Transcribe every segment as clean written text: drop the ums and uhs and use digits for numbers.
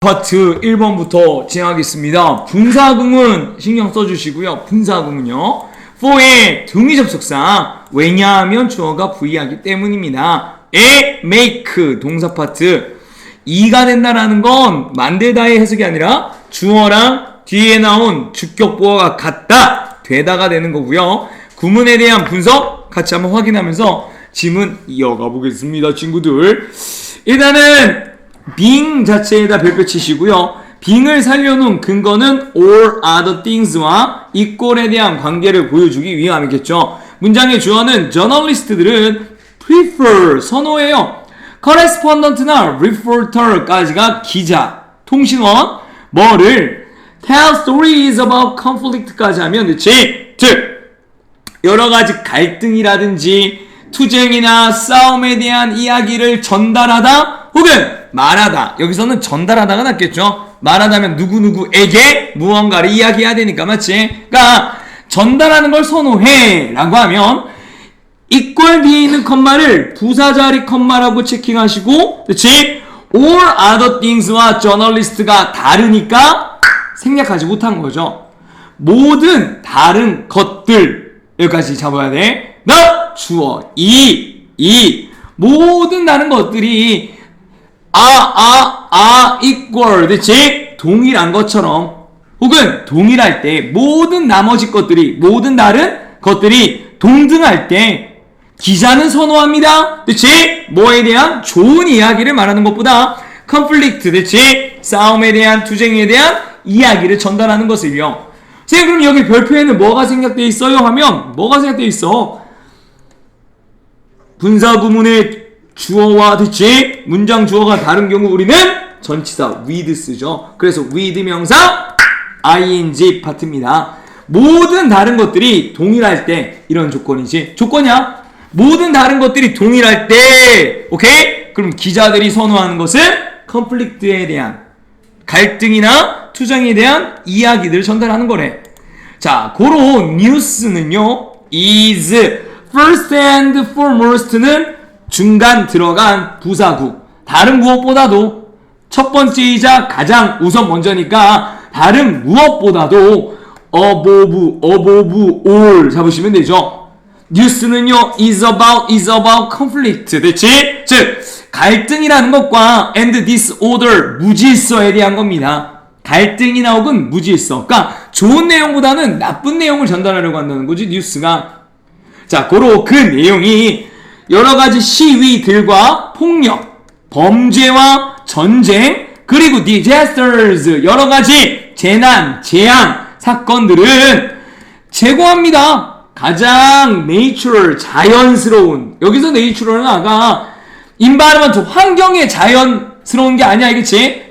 파트 1번부터 진행하겠습니다. 분사구문 신경 써주시고요. 분사구문요. for의 등위 접속사 왜냐하면 주어가 부의하기 때문입니다. make 동사 파트 2가 된다라는 건 만들다의 해석이 아니라 주어랑 뒤에 나온 주격보어가 같다 되다가 되는 거고요. 구문에 대한 분석 같이 한번 확인하면서 지문 이어가 보겠습니다. 친구들, 일단은 being 자체에다 별표 치시고요. being을 살려놓은 근거는 all other things와 equal에 대한 관계를 보여주기 위함이겠죠. 문장의 주어는 저널리스트들은 prefer 선호해요. correspondent나 reporter까지가 기자, 통신원, 뭐를 tell stories about conflict까지 하면 그치? 즉 여러가지 갈등이라든지 투쟁이나 싸움에 대한 이야기를 전달하다 혹은 말하다. 여기서는 전달하다가 낫겠죠. 말하다면 누구누구에게 무언가를 이야기해야 되니까, 맞지? 그러니까 전달하는 걸 선호해 라고 하면 equal 뒤에 있는 컴마를 부사자리 컴마라고 체킹하시고, 그렇지? all other things와 journalist가 다르니까 생략하지 못한 거죠. 모든 다른 것들 여기까지 잡아야 돼. 너 주어 이 모든 다른 것들이 equal, 그치? 동일한 것처럼 혹은 동일할 때 모든 나머지 것들이 모든 다른 것들이 동등할 때 기자는 선호합니다. 그치? 뭐에 대한 좋은 이야기를 말하는 것보다 conflict, 그치? 싸움에 대한 투쟁에 대한 이야기를 전달하는 것을요. 선생님, 그럼 여기 별표에는 뭐가 생략되어 있어요? 하면 뭐가 생략되어 있어? 분사구문의 주어와 그치? 문장 주어가 다른 경우 우리는 전치사 with 쓰죠. 그래서 with 명사 ing 파트입니다. 모든 다른 것들이 동일할 때 이런 조건이지. 조건이야. 모든 다른 것들이 동일할 때, 오케이? 그럼 기자들이 선호하는 것은 conflict에 대한 갈등이나 투쟁에 대한 이야기들을 전달하는 거래. 자, 고로 news는요 is first and foremost는 중간 들어간 부사구. 다른 무엇보다도 첫 번째이자 가장 우선 먼저니까 다른 무엇보다도 above all 잡으시면 되죠. news는요 is about conflict. 그치? 즉 갈등이라는 것과 and disorder 무질서에 대한 겁니다. 갈등이나 혹은 무질서. 그러니까 좋은 내용보다는 나쁜 내용을 전달하려고 한다는 거지, 뉴스가. 자, 고로 그 내용이 여러가지 시위들과 폭력, 범죄와 전쟁, 그리고 disasters, 여러가지 재난, 재앙, 사건들은 제공합니다. 가장 natural, 자연스러운, 여기서 natural은 아까 environment, 환경에 자연스러운 게 아니야, 그치?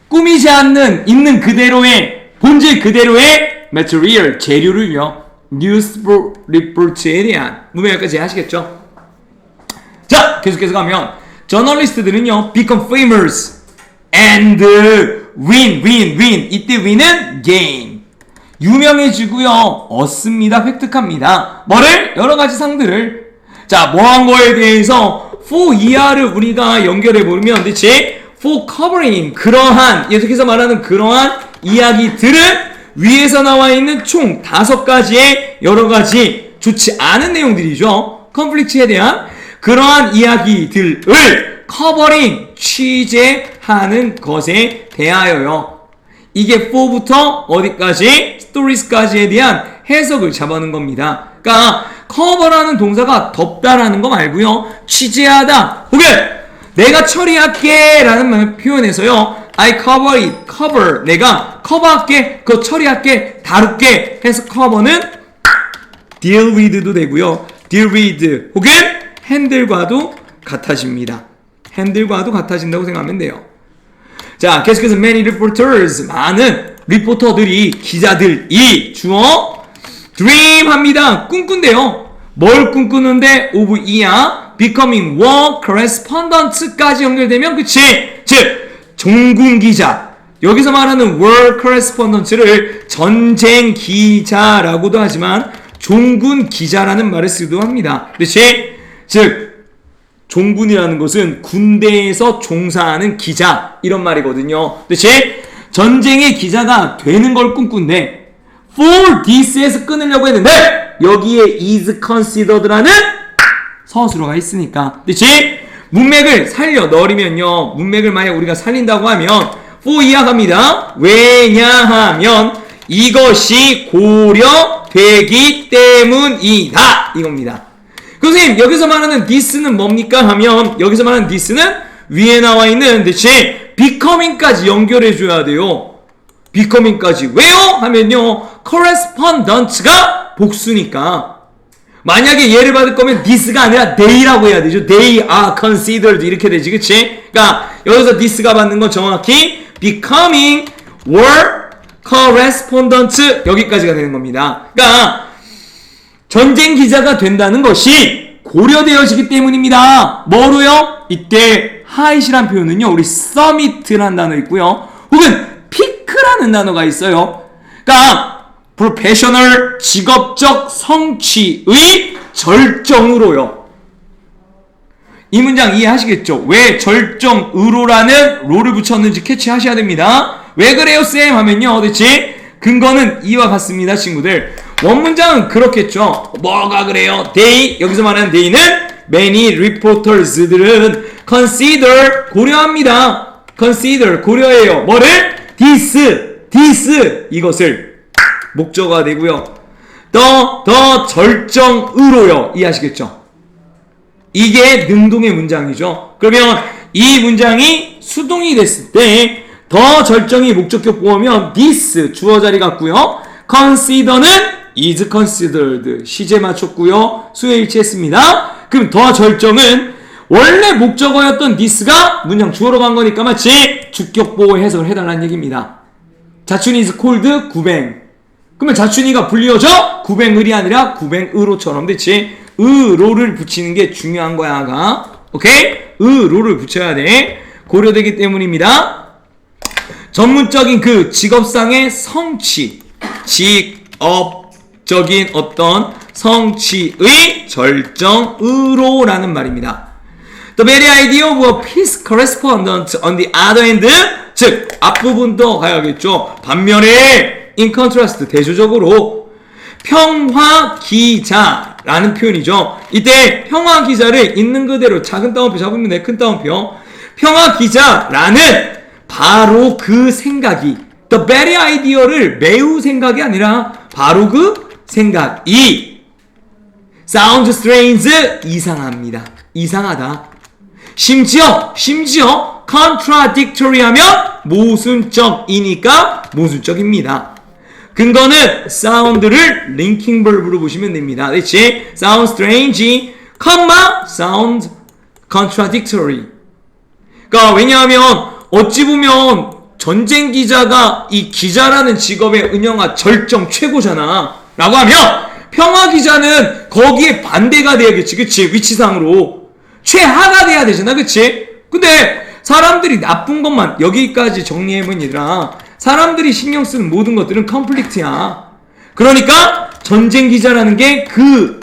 꾸미지 않는, 있는 그대로의, 본질 그대로의 material, 재료를요, news report에 대한 문맥까지 하시겠죠? 자, 계속해서 가면 저널리스트들은요 become famous and win. 이때 win은 gain. 유명해지고요 얻습니다. 획득합니다. 뭐를? 여러가지 상들을. 자, 뭐한 거에 대해서 for 이하를 우리가 연결해 보면, 그치? for covering, 그러한, 계속해서 말하는 그러한 이야기들은 위에서 나와 있는 총 5가지의 여러가지 좋지 않은 내용들이죠. conflict에 대한 그러한 이야기들을 커버링, 취재하는 것에 대하여요. 이게 for부터 어디까지? stories까지에 대한 해석을 잡아놓은 겁니다. 그러니까 커버라는 동사가 덮다라는 거 말고요, 취재하다 혹은 내가 처리할게 라는 표현에서요, I cover it, cover, 내가 커버할게, 그거 처리할게, 다룰게 해서 커버는 deal with도 되고요, deal with 혹은 핸들과도 같아집니다. 핸들과도 같아진다고 생각하면 돼요. 자, 계속해서 many reporters, 많은 리포터들이, 기자들이 주어 dream 합니다. 꿈꾼대요. 뭘 꿈꾸는데? of 이야 becoming war correspondent까지 연결되면, 그치? 즉 종군 기자. 여기서 말하는 war correspondent를 전쟁 기자라고도 하지만 종군 기자라는 말을 쓰기도 합니다. 그렇지? 즉 종군이라는 것은 군대에서 종사하는 기자 이런 말이거든요. 그렇지? 전쟁의 기자가 되는 걸 꿈꾼데 for this에서 끊으려고 했는데 여기에 is considered라는 서술어가 있으니까. 그렇지? 문맥을 살려 넣으면요. 문맥을 만약 우리가 살린다고 하면 for 이야기합니다. 왜냐하면 이것이 고려되기 때문이다. 이겁니다. 선생님 여기서 말하는 this는 뭡니까 하면 여기서 말하는 this는 위에 나와 있는 대체 becoming까지 연결해 줘야 돼요. becoming까지. 왜요? 하면요. correspondent가 복수니까. 만약에 얘를 받을 거면 this가 아니라 they라고 해야 되죠. They are considered 이렇게 되지. 그치? 그러니까 여기서 this가 받는 건 정확히 becoming were correspondent 여기까지가 되는 겁니다. 그러니까 전쟁 기자가 된다는 것이 고려되어지기 때문입니다. 뭐로요? 이때 하이시란 표현은요. 우리 submit라는 단어 있고요. 혹은 pick라는 단어가 있어요. 그러니까 professional 직업적 성취의 절정으로요. 이 문장 이해하시겠죠? 왜 절정으로라는 로를 붙였는지 캐치하셔야 됩니다. 왜 그래요 쌤? 하면요. 대체 근거는 이와 같습니다 친구들. 원문장은 그렇겠죠. 뭐가 그래요? They, 여기서 말하는 they는 many reporters들은 consider, 고려합니다. consider, 고려해요. 뭐를? this, 이것을 목적어가 되고요. 더 절정으로요. 이해하시겠죠? 이게 능동의 문장이죠. 그러면 이 문장이 수동이 됐을 때 더 절정이 목적격 보호면 this 주어 자리 같고요. consider는 is considered 시제 맞췄고요. 수에 일치했습니다. 그럼 더 절정은 원래 목적어였던 this가 문장 주어로 간 거니까 마치 주격 보호 해석을 해달라는 얘기입니다. 자춘이 is called 구뱅. 그러면 자춘이가 불리어져 구뱅을이 아니라 구뱅으로처럼. 그치? 으로를 붙이는 게 중요한 거야. 아가. 오케이? 으로를 붙여야 돼. 고려되기 때문입니다. 전문적인 그 직업상의 성취, 직업적인 어떤 성취의 절정으로라는 말입니다. The very idea of a peace correspondent on the other hand, 즉 앞부분도 가야겠죠. 반면에 in contrast 대조적으로 평화 기자라는 표현이죠. 이때 평화 기자를 있는 그대로 작은 따옴표 잡으면 돼. 큰 따옴표. 평화 기자라는 바로 그 생각이 the very idea를 매우 생각이 아니라 바로 그 생각이 sounds strange 이상합니다. 이상하다. 심지어 contradictory 하면 모순적이니까 모순적입니다. 근거는 sound를 linking verb로 보시면 됩니다. 그렇지? sound strange, sound contradictory. 그러니까 왜냐하면 어찌 보면 전쟁 기자가 이 기자라는 직업의 은영아 절정 최고잖아 라고 하면 평화 기자는 거기에 반대가 돼야겠지. 그치? 위치상으로 최하가 돼야 되잖아. 그치? 근데 사람들이 나쁜 것만 여기까지 정리해본 얘들아, 사람들이 신경 쓰는 모든 것들은 컴플릭트야. 그러니까 전쟁 기자라는 게 그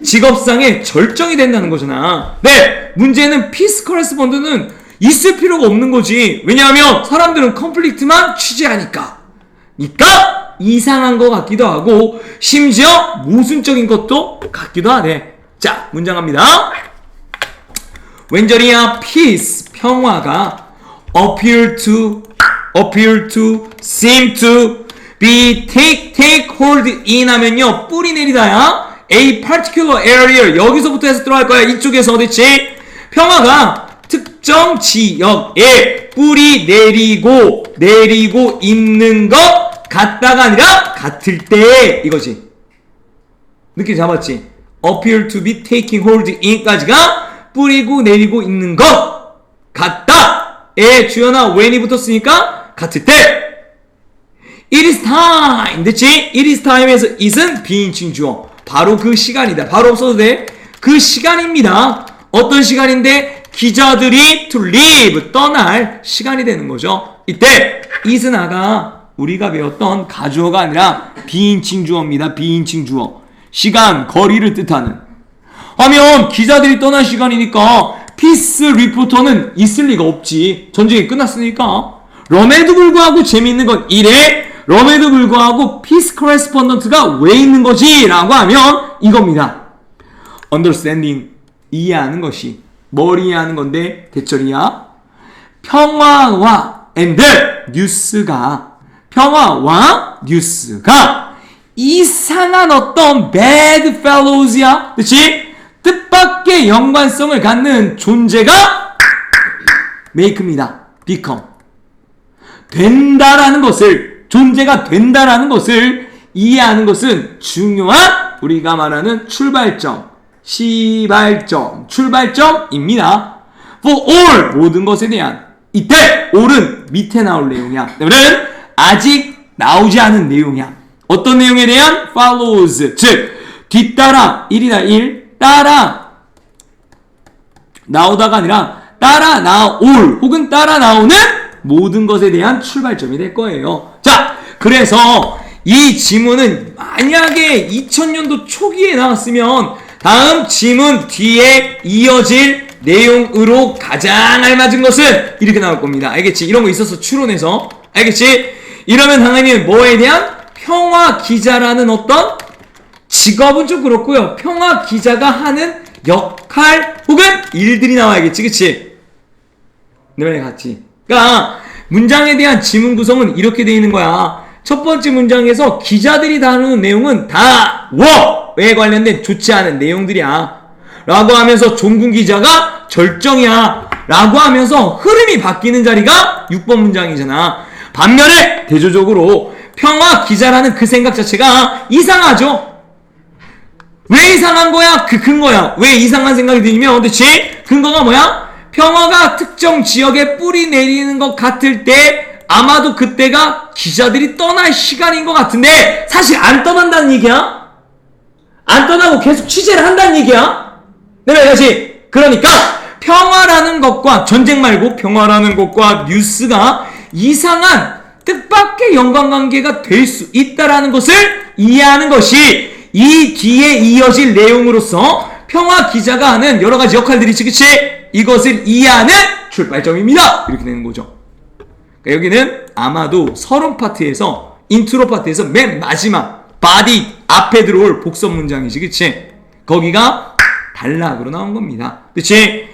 직업상의 절정이 된다는 거잖아. 네, 문제는 피스 커레스폰드는 있을 필요가 없는 거지. 왜냐하면 사람들은 컴플릭트만 취재하니까. 그러니까 이상한 것 같기도 하고 심지어 모순적인 것도 같기도 하네. 자, 문장 갑니다. 웬절이야 peace, 평화가 appear to, seem to, be, take hold in 하면요. 뿌리 내리다야. A particular area, 여기서부터 해서 들어갈 거야. 이쪽에서. 어디지? 평화가 특정 지역에 뿌리 내리고 있는 것 같다가 아니라 같을 때 이거지. 느낌 잡았지? appear to be taking hold in까지가 뿌리고 내리고 있는 것 같다에 주연아 when이 붙었으니까 같을 때. It is time. 됐지? It is time에서 it은 비인칭 주어. 바로 그 시간이다. 바로 없어도 돼. 그 시간입니다. 어떤 시간인데? 기자들이 to leave, 떠날 시간이 되는 거죠. 이때 it은 아가 우리가 배웠던 가주어가 아니라 비인칭 주어입니다. 비인칭 주어. 시간, 거리를 뜻하는. 하면 기자들이 떠날 시간이니까 피스 리포터는 있을 리가 없지. 전쟁이 끝났으니까. 럼에도 불구하고 재미있는 건 이래. 럼에도 불구하고 피스 커레스폰던트가 왜 있는 거지? 라고 하면 이겁니다. understanding, 이해하는 것이. 뭘 이해하는 건데 대절이야. 평화와 and 뉴스가, 평화와 뉴스가 이상한 어떤 bad fellows야. 그치? 뜻밖의 연관성을 갖는 존재가 make입니다. become. 된다라는 것을, 존재가 된다라는 것을 이해하는 것은 중요한 우리가 말하는 출발점, 시발점, 출발점입니다. For all, 모든 것에 대한. 이때 all은 밑에 나올 내용이야. 오늘은 아직 나오지 않은 내용이야. 어떤 내용에 대한 follows, 즉 뒤따라, 1이다 1, 따라 나오다가 아니라 따라 나올 혹은 따라 나오는 모든 것에 대한 출발점이 될 거예요. 자, 그래서 이 지문은 만약에 2000년도 초기에 나왔으면 다음 지문 뒤에 이어질 내용으로 가장 알맞은 것은 이렇게 나올 겁니다. 알겠지? 이런 거 있었어, 추론해서. 알겠지? 이러면 당연히 뭐에 대한 평화 기자라는 어떤 직업은 좀 그렇고요. 평화 기자가 하는 역할 혹은 일들이 나와야겠지, 그치? 네, 같이. 그러니까 문장에 대한 지문 구성은 이렇게 되어 있는 거야. 첫 번째 문장에서 기자들이 다루는 내용은 다 워에 관련된 좋지 않은 내용들이야. 라고 하면서 종군 기자가 절정이야. 라고 하면서 흐름이 바뀌는 자리가 6번 문장이잖아. 반면에 대조적으로 평화 기자라는 그 생각 자체가 이상하죠. 왜 이상한 거야? 그 근거야. 왜 이상한 생각이 들면 도대체 근거가 뭐야? 평화가 특정 지역에 뿌리 내리는 것 같을 때 아마도 그때가 기자들이 떠날 시간인 것 같은데 사실 안 떠난다는 얘기야? 안 떠나고 계속 취재를 한다는 얘기야? 네, 다시. 그러니까 평화라는 것과, 전쟁 말고 평화라는 것과 뉴스가 이상한 뜻밖의 연관관계가 될 수 있다라는 것을 이해하는 것이 이 뒤에 이어질 내용으로서 평화 기자가 하는 여러 가지 역할들이 있지, 그치? 이것을 이해하는 출발점입니다. 이렇게 되는 거죠. 그러니까 여기는 아마도 서론 파트에서, 인트로 파트에서 맨 마지막 바디 앞에 들어올 복선 문장이지, 그치? 거기가 단락으로 나온 겁니다. 그치?